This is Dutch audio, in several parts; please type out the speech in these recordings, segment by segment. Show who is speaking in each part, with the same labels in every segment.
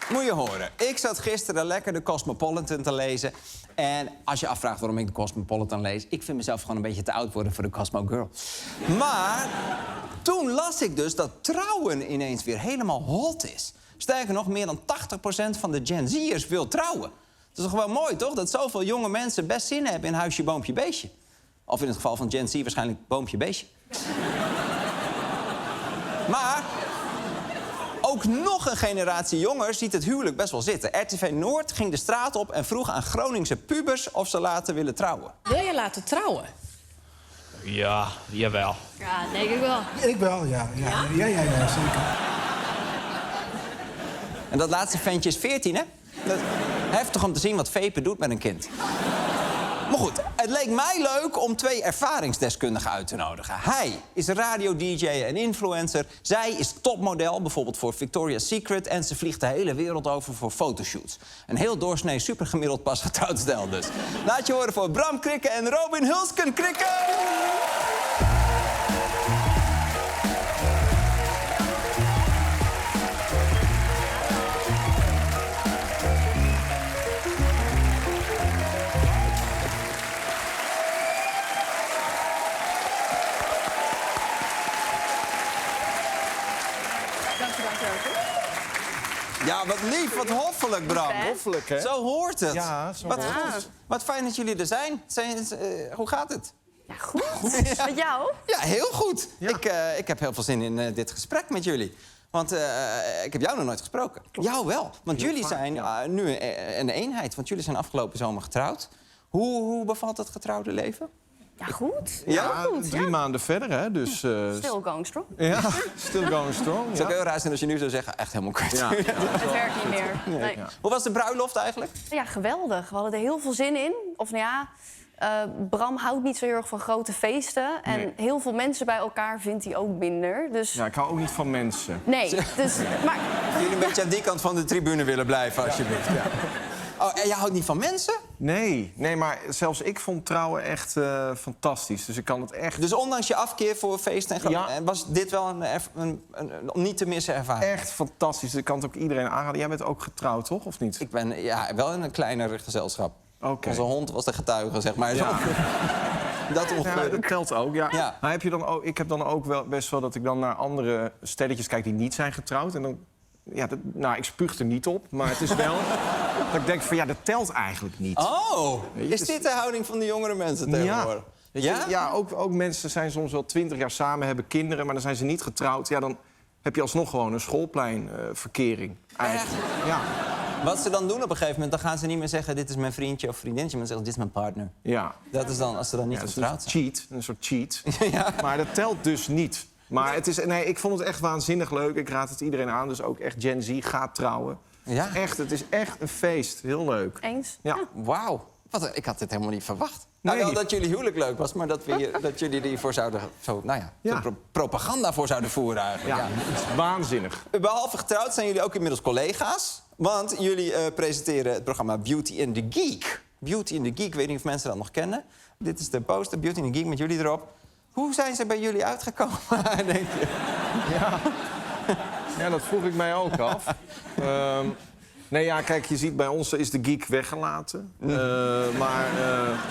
Speaker 1: Moet je horen. Ik zat gisteren lekker de Cosmopolitan te lezen. En als je afvraagt waarom ik de Cosmopolitan lees... ik vind mezelf gewoon een beetje te oud worden voor de Cosmo Girl. Maar toen las ik dus dat trouwen ineens weer helemaal hot is. Sterker nog, meer dan 80% van de Gen Z'ers wil trouwen. Dat is toch wel mooi, toch? Dat zoveel jonge mensen best zin hebben in huisje, boompje, beestje. Of in het geval van Gen Z waarschijnlijk boompje, beestje. Maar ook nog een generatie jonger ziet het huwelijk best wel zitten. RTV Noord ging de straat op en vroeg aan Groningse pubers of ze later willen trouwen.
Speaker 2: Wil je laten trouwen?
Speaker 3: Ja, jawel.
Speaker 4: Ja, denk ik wel.
Speaker 5: Ik wel, ja. Ja, zeker.
Speaker 1: En dat laatste ventje is 14, hè? Dat... Heftig om te zien wat vapen doet met een kind. Maar goed, het leek mij leuk om 2 ervaringsdeskundigen uit te nodigen. Hij is radio-dj en influencer. Zij is topmodel, bijvoorbeeld voor Victoria's Secret... en ze vliegt de hele wereld over voor fotoshoots. Een heel doorsnee, supergemiddeld pas getrouwd stel dus. Laat je horen voor Bram Krikke en Robin Hulsken Krikke! Ja, wat lief, wat hoffelijk, Bram.
Speaker 5: Hoffelijk, hè?
Speaker 1: Zo hoort het.
Speaker 5: Ja, zo
Speaker 1: wat
Speaker 5: hoort
Speaker 1: goed. Wat fijn dat jullie er zijn. Hoe gaat het?
Speaker 4: Ja, goed.
Speaker 1: Ja.
Speaker 4: Met jou?
Speaker 1: Ja, heel goed.
Speaker 5: Ja.
Speaker 1: Ik heb heel veel zin in dit gesprek met jullie. Want ik heb jou nog nooit gesproken. Jou wel. Want
Speaker 5: Heel
Speaker 1: jullie
Speaker 5: vaak,
Speaker 1: zijn nu een eenheid. Want jullie zijn afgelopen zomer getrouwd. Hoe bevalt het getrouwde leven?
Speaker 4: Ja, goed.
Speaker 5: Ja,
Speaker 4: goed.
Speaker 5: 3 maanden verder, hè? Dus,
Speaker 4: Still going strong.
Speaker 5: Ja, still going strong.
Speaker 1: Het zou ook heel raar zijn als je nu zou zeggen, echt helemaal kut.
Speaker 5: Ja.
Speaker 4: Het werkt niet meer. Nee.
Speaker 5: Ja.
Speaker 1: Hoe was de bruiloft eigenlijk?
Speaker 4: Ja, geweldig. We hadden er heel veel zin in. Of nou ja, Bram houdt niet zo heel erg van grote feesten. En
Speaker 5: Nee.
Speaker 4: heel veel mensen bij elkaar vindt hij ook minder. Dus
Speaker 5: Ja, ik hou ook niet van mensen.
Speaker 4: nee. Dus, maar
Speaker 1: Jullie een beetje aan die kant van de tribune willen blijven, alsjeblieft. Ja. Oh, en jij houdt niet van mensen?
Speaker 5: Nee, maar zelfs ik vond trouwen echt fantastisch. Dus ik kan het echt...
Speaker 1: Dus ondanks je afkeer voor feesten en
Speaker 5: Ja.
Speaker 1: was dit wel een niet te missen ervaring?
Speaker 5: Echt fantastisch. Dus ik kan het ook iedereen aanraden. Jij bent ook getrouwd, toch? Of niet?
Speaker 1: Ik ben wel in een kleiner gezelschap.
Speaker 5: Oké.
Speaker 1: Onze hond was de getuige, zeg maar.
Speaker 5: Ja.
Speaker 1: Dat
Speaker 5: Ja,
Speaker 1: ongeveer.
Speaker 5: dat telt ook, ja.
Speaker 1: Ja.
Speaker 5: Maar heb je dan ook, ik heb dan ook wel best wel dat ik dan naar andere stelletjes kijk die niet zijn getrouwd. En dan, ja, ik spuug er niet op, maar het is wel dat ik denk van ja, dat telt eigenlijk niet.
Speaker 1: Oh,
Speaker 5: je,
Speaker 1: is
Speaker 5: dus-
Speaker 1: dit de houding van de jongere mensen tegenwoordig?
Speaker 5: Weet je,
Speaker 1: Ja?
Speaker 5: ja, ook mensen zijn soms wel 20 jaar samen, hebben kinderen, maar dan zijn ze niet getrouwd. Ja, dan heb je alsnog gewoon een schoolpleinverkering. Eigenlijk. Ja.
Speaker 1: Wat ze dan doen op een gegeven moment, dan gaan ze niet meer zeggen... dit is mijn vriendje of vriendinnetje, maar dan zeggen ze, dit is mijn partner.
Speaker 5: Ja.
Speaker 1: Dat is dan, als ze dan niet
Speaker 5: Ja, dat is
Speaker 1: getrouwd zijn.
Speaker 5: cheat, een soort cheat.
Speaker 1: Ja.
Speaker 5: Maar dat telt dus niet. Maar het is, ik vond het echt waanzinnig leuk. Ik raad het iedereen aan, dus ook echt Gen Z gaat trouwen.
Speaker 1: Ja.
Speaker 5: Echt, het is echt een feest. Heel leuk.
Speaker 4: eens.
Speaker 5: Ja.
Speaker 1: Wauw, ik had dit helemaal niet verwacht. Nou,
Speaker 5: Nee.
Speaker 1: wel dat jullie huwelijk leuk was, maar dat jullie hiervoor zouden...
Speaker 5: Ja.
Speaker 1: propaganda voor zouden voeren eigenlijk.
Speaker 5: Ja,
Speaker 1: Ja.
Speaker 5: het is waanzinnig.
Speaker 1: Behalve getrouwd zijn jullie ook inmiddels collega's. Want jullie presenteren het programma Beauty in the Geek. Beauty in the Geek, ik weet niet of mensen dat nog kennen. Dit is de poster, Beauty in the Geek, met jullie erop. Hoe zijn ze bij jullie uitgekomen, denk je?
Speaker 5: Ja, dat vroeg ik mij ook af. Nee, ja, kijk, je ziet bij ons is de geek weggelaten. Maar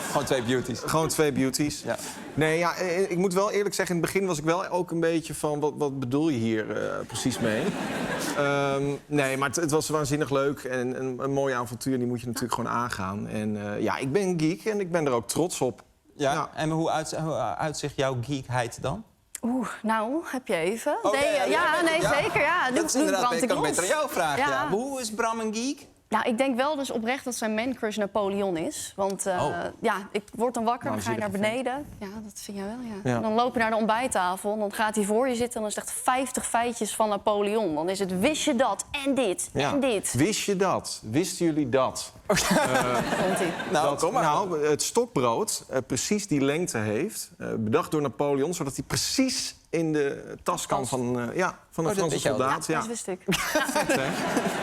Speaker 1: Gewoon 2 beauties.
Speaker 5: gewoon 2 beauties.
Speaker 1: Ja.
Speaker 5: Nee, ja, ik moet wel eerlijk zeggen, in het begin was ik wel ook een beetje van... wat bedoel je hier precies mee? Nee, maar het was waanzinnig leuk en een mooi avontuur. Die moet je natuurlijk gewoon aangaan. En ja, ik ben een geek en ik ben er ook trots op.
Speaker 1: Ja.
Speaker 5: Ja.
Speaker 1: En hoe uitzicht jouw geekheid dan?
Speaker 4: Nou, heb je even?
Speaker 1: Oh,
Speaker 4: nee, zeker. Ja.
Speaker 1: Dat is
Speaker 4: Nu
Speaker 1: inderdaad,
Speaker 4: brand
Speaker 1: ik kan
Speaker 4: los.
Speaker 1: beter aan jou vragen. Ja.
Speaker 4: Ja.
Speaker 1: Maar hoe is Bram een geek?
Speaker 4: Nou, ik denk wel dus oprecht dat zijn man-crush Napoleon is. Want ja, ik word dan wakker, dan ga je naar beneden. Ja, dat vind jij wel, ja.
Speaker 5: Ja.
Speaker 4: En dan loop je naar de ontbijttafel en dan gaat hij voor je zitten... en dan is het echt 50 feitjes van Napoleon. Dan is het, wist je dat? En dit,
Speaker 5: Ja.
Speaker 4: en dit.
Speaker 5: Wist je dat? Wisten jullie dat?
Speaker 4: Komt-ie.
Speaker 1: Nou,
Speaker 5: Dat,
Speaker 1: kom maar.
Speaker 5: nou, het stokbrood precies die lengte heeft, bedacht door Napoleon... zodat hij precies in de tas kan van een
Speaker 1: dat
Speaker 5: Franse
Speaker 1: weet je ook.
Speaker 5: soldaat.
Speaker 4: Dat wist ik.
Speaker 5: Vet, hè?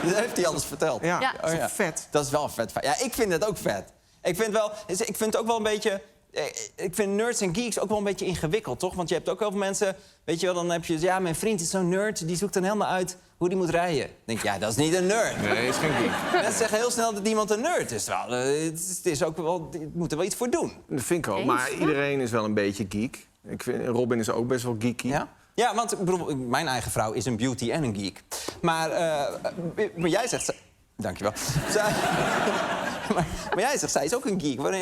Speaker 1: Dat heeft hij alles verteld.
Speaker 5: Ja,
Speaker 4: Ja.
Speaker 5: dat is vet.
Speaker 1: Dat is wel vet. Ja, ik vind het ook vet. Ik vind het ook wel een beetje Ik vind nerds en geeks ook wel een beetje ingewikkeld, toch? Want je hebt ook heel veel mensen... Weet je wel, dan heb je... Ja, mijn vriend is zo'n nerd, die zoekt dan helemaal uit hoe die moet rijden. Dan denk ik, ja, dat is niet een nerd.
Speaker 5: Nee, is geen geek.
Speaker 1: Mensen zeggen heel snel dat iemand een nerd is. Terwijl, het is ook wel... Je moet er wel iets voor doen.
Speaker 5: Dat vind ik ook. Maar iedereen is wel een beetje geek. Ik vind, Robin is ook best wel geeky.
Speaker 1: Ja? Ja, want ik bedoel, mijn eigen vrouw is een beauty en een geek. Maar jij zegt... Dankjewel. maar jij zegt, zij is ook een geek. Waarin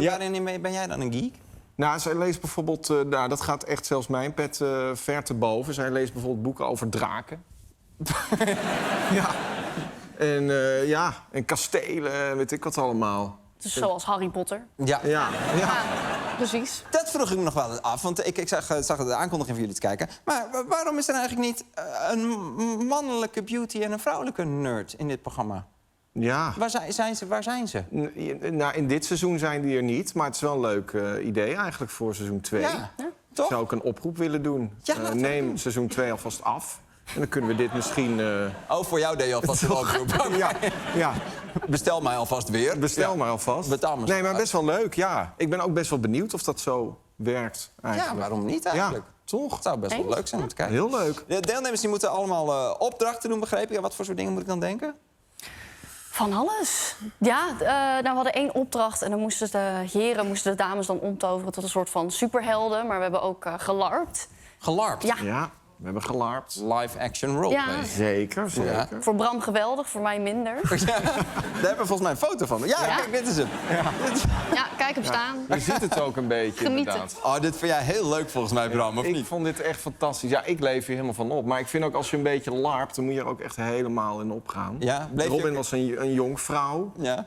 Speaker 1: ben jij dan een geek?
Speaker 5: Nou, zij leest bijvoorbeeld... dat gaat echt zelfs mijn pet ver te boven. Zij leest bijvoorbeeld boeken over draken. Ja. En kastelen, weet ik wat allemaal.
Speaker 4: Dus zoals Harry Potter.
Speaker 1: Ja.
Speaker 5: Ja.
Speaker 4: Precies.
Speaker 1: Dat vroeg ik me nog wel eens af, want ik zag de aankondiging van jullie te kijken. Maar waarom is er eigenlijk niet een mannelijke beauty en een vrouwelijke nerd in dit programma?
Speaker 5: Ja.
Speaker 1: Waar zijn ze?
Speaker 5: Nou, in dit seizoen zijn die er niet. Maar het is wel een leuk idee eigenlijk voor seizoen 2.
Speaker 1: Ja,
Speaker 5: Ik
Speaker 1: toch?
Speaker 5: zou ook een oproep willen doen.
Speaker 1: Ja, laten we dat
Speaker 5: neem
Speaker 1: doen.
Speaker 5: seizoen 2 alvast af. En dan kunnen we dit misschien...
Speaker 1: Oh, voor jou deed je alvast een oproep.
Speaker 5: Ja,
Speaker 1: Bestel mij alvast weer.
Speaker 5: bestel
Speaker 1: Ja.
Speaker 5: maar alvast.
Speaker 1: Betaal me
Speaker 5: Nee, maar
Speaker 1: zo.
Speaker 5: best wel leuk, ja. Ik ben ook best wel benieuwd of dat zo werkt eigenlijk.
Speaker 1: Ja, waarom niet eigenlijk?
Speaker 5: Ja, toch?
Speaker 1: Het zou best wel leuk zijn om te kijken.
Speaker 5: Heel leuk.
Speaker 1: De deelnemers die moeten allemaal opdrachten doen, begrepen. Ja, wat voor soort dingen moet ik dan denken?
Speaker 4: Van alles. Ja, nou, we hadden 1 opdracht en dan moesten de dames dan omtoveren tot een soort van superhelden. Maar we hebben ook gelarpt.
Speaker 1: Gelarpt.
Speaker 4: Ja,
Speaker 5: Ja, we hebben gelarpt.
Speaker 1: Live action roleplay.
Speaker 4: Ja.
Speaker 5: Zeker, zeker.
Speaker 1: Ja.
Speaker 4: voor Bram geweldig, voor mij minder.
Speaker 1: Daar hebben we volgens mij een foto van. Ja,
Speaker 4: Ja.
Speaker 1: kijk, dit is hem.
Speaker 4: Ja, kijk hem staan.
Speaker 5: Je ziet het ook een beetje,
Speaker 4: Genieten.
Speaker 5: inderdaad.
Speaker 1: Oh, dit vind jij heel leuk volgens mij, Bram, of
Speaker 5: Ik
Speaker 1: niet?
Speaker 5: vond dit echt fantastisch. Ja, ik leef hier helemaal van op. Maar ik vind ook als je een beetje larpt, dan moet je er ook echt helemaal in opgaan.
Speaker 1: Ja, bleef je-
Speaker 5: Robin was een jonkvrouw.
Speaker 1: Ja.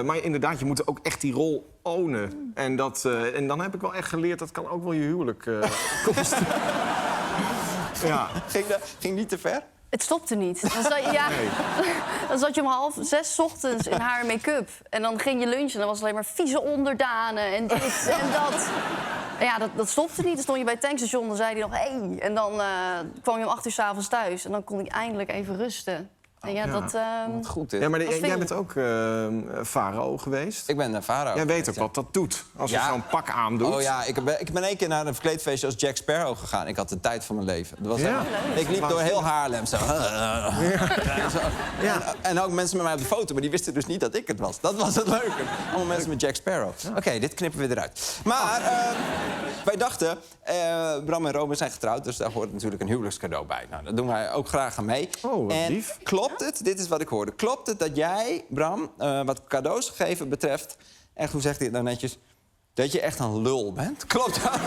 Speaker 5: Maar inderdaad, je moet ook echt die rol ownen. En dan heb ik wel echt geleerd, dat kan ook wel je huwelijk kosten. Ja.
Speaker 1: Ging niet te ver?
Speaker 4: Het stopte niet. Dan zat je om 5:30 ochtends in haar make-up. En dan ging je lunchen en dan was het alleen maar vieze onderdanen en dit en dat. En ja, dat stopte niet. Dan stond je bij het tankstation, dan zei hij nog hey. En dan kwam je om 8:00 's avonds thuis. En dan kon ik eindelijk even rusten. En ja,
Speaker 5: Ja.
Speaker 4: dat...
Speaker 1: Goed, dit.
Speaker 5: Ja, maar
Speaker 4: Dat is
Speaker 5: jij
Speaker 4: veel.
Speaker 5: bent ook farao geweest.
Speaker 1: Ik ben een farao.
Speaker 5: Jij weet ook wat dat doet als je
Speaker 1: Ja.
Speaker 5: zo'n pak aandoet.
Speaker 1: Oh ja, ik ben 1 keer naar een verkleedfeestje als Jack Sparrow gegaan. Ik had de tijd van mijn leven. Dat was
Speaker 5: Ja.
Speaker 1: helemaal- ik liep door heel Haarlem zo. En ook mensen met mij op de foto, maar die wisten dus niet dat ik het was. Dat was het leuke. Allemaal mensen met Jack Sparrow. Oké, dit knippen we eruit. Maar wij dachten, Bram en Robin zijn getrouwd, dus daar hoort natuurlijk een huwelijkscadeau bij. Nou, daar doen wij ook graag aan mee.
Speaker 5: Oh, wat
Speaker 1: en
Speaker 5: lief.
Speaker 1: klopt het, dit is wat ik hoorde, klopt het dat jij, Bram, wat cadeaus geven betreft, echt, hoe zegt hij het nou netjes, dat je echt een lul bent? Klopt dat?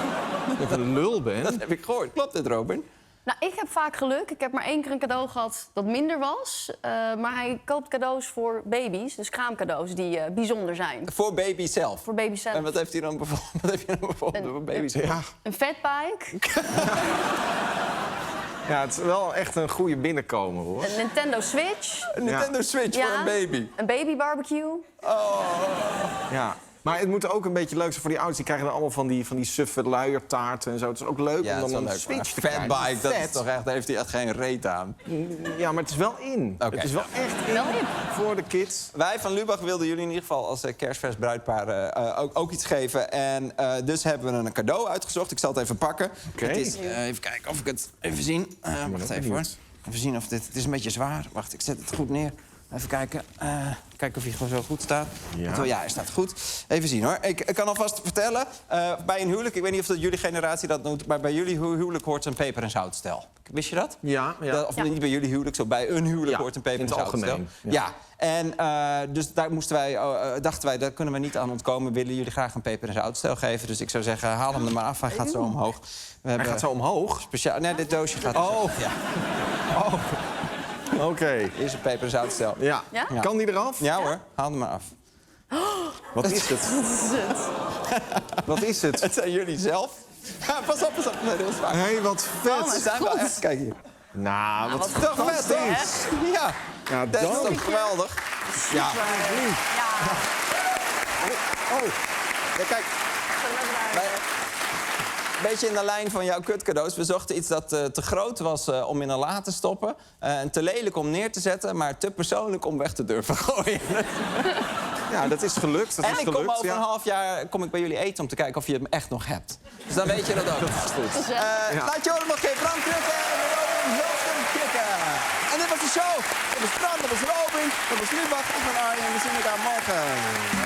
Speaker 5: Dat ik een lul ben.
Speaker 1: Dat heb ik gehoord. Klopt het, Robin?
Speaker 4: Nou, ik heb vaak geluk. Ik heb maar 1 keer een cadeau gehad dat minder was. Maar hij koopt cadeaus voor baby's, dus kraamcadeaus die bijzonder zijn.
Speaker 1: Voor baby zelf.
Speaker 4: Voor baby's zelf.
Speaker 1: En wat heeft hij dan bijvoorbeeld voor baby's?
Speaker 5: Ja.
Speaker 4: Een fatbike,
Speaker 5: Ja, het is wel echt een goede binnenkomer, hoor.
Speaker 4: een Nintendo Switch,
Speaker 1: Een Nintendo Switch voor een baby.
Speaker 4: een baby barbecue.
Speaker 5: Ja. Maar het moet ook een beetje leuk zijn voor die ouders. Die krijgen dan allemaal van die suffe luiertaarten en zo. Het is ook leuk
Speaker 1: Ja,
Speaker 5: om
Speaker 1: dat is
Speaker 5: dan
Speaker 1: wel
Speaker 5: een
Speaker 1: leuk. Maar
Speaker 5: Switch te krijgen.
Speaker 1: Fatbike, dat is
Speaker 5: Vet.
Speaker 1: toch echt, daar heeft hij echt geen reet aan.
Speaker 5: Ja, maar het is wel in.
Speaker 1: Oké.
Speaker 5: Het is wel echt in
Speaker 4: Wel in.
Speaker 5: voor de kids.
Speaker 1: Wij van Lubach wilden jullie in ieder geval als kerstvers bruidpaar ook iets geven. En dus hebben we een cadeau uitgezocht. Ik zal het even pakken.
Speaker 5: Oké.
Speaker 1: Het is, even kijken of ik het even zien. Wacht even hoor.
Speaker 5: benieuwd.
Speaker 1: Even zien of dit... Het is een beetje zwaar. Wacht, ik zet het goed neer. Even kijken. Kijken of hij gewoon zo goed staat.
Speaker 5: Ja.
Speaker 1: Ja, hij staat goed. Even zien hoor. Ik kan alvast vertellen. Bij een huwelijk, ik weet niet of dat jullie generatie dat doet, maar bij jullie huwelijk hoort een peper- en zoutstel. Wist je dat?
Speaker 5: Ja, ja.
Speaker 1: Of niet bij jullie huwelijk, zo bij een huwelijk
Speaker 5: Ja,
Speaker 1: hoort een peper-
Speaker 5: in
Speaker 1: en
Speaker 5: het
Speaker 1: zoutstel.
Speaker 5: algemeen,
Speaker 1: Ja. En dus daar moesten wij, dachten wij, daar kunnen we niet aan ontkomen. Willen jullie graag een peper- en zoutstel geven? Dus ik zou zeggen, haal hem er maar af. Hij gaat zo omhoog. We
Speaker 5: Hij gaat zo omhoog.
Speaker 1: speciaal. Nee, dit doosje gaat.
Speaker 5: Oh.
Speaker 1: Ja,
Speaker 5: Oké.
Speaker 1: hier is een peper- en zoutstel.
Speaker 5: Ja.
Speaker 4: Ja?
Speaker 5: Kan die eraf?
Speaker 1: Ja hoor, haal hem maar af.
Speaker 5: Wat is het? Wat is het?
Speaker 1: Het zijn jullie zelf. Ja, pas op, pas op. Dat is heel zwaar.
Speaker 5: Hé, wat vet.
Speaker 1: Ze zijn wel echt, kijk hier.
Speaker 5: Nou, wat
Speaker 1: Toch vet,
Speaker 5: fantastisch.
Speaker 1: toch? Ja,
Speaker 5: Ja,
Speaker 1: dat is
Speaker 5: dan.
Speaker 1: toch geweldig? Ja.
Speaker 4: Ja,
Speaker 1: Oh, ja, kijk. Een beetje in de lijn van jouw kutcadeaus. We zochten iets dat te groot was om in een la te stoppen. En te lelijk om neer te zetten, maar te persoonlijk om weg te durven gooien.
Speaker 5: Ja, dat is gelukt. Dat
Speaker 1: En
Speaker 5: is
Speaker 1: ik kom
Speaker 5: gelukt,
Speaker 1: over
Speaker 5: ja.
Speaker 1: een half jaar bij jullie eten om te kijken of je hem echt nog hebt. Dus dan weet je dat ook. Dat is goed.
Speaker 5: Ja.
Speaker 1: Laat je horen nog geen Bram Krikke en Robin Hilton Krikke. En dit was de show. Dat was Bram, dat was Robin, dat was Lubach en van Arjen. We zien elkaar morgen.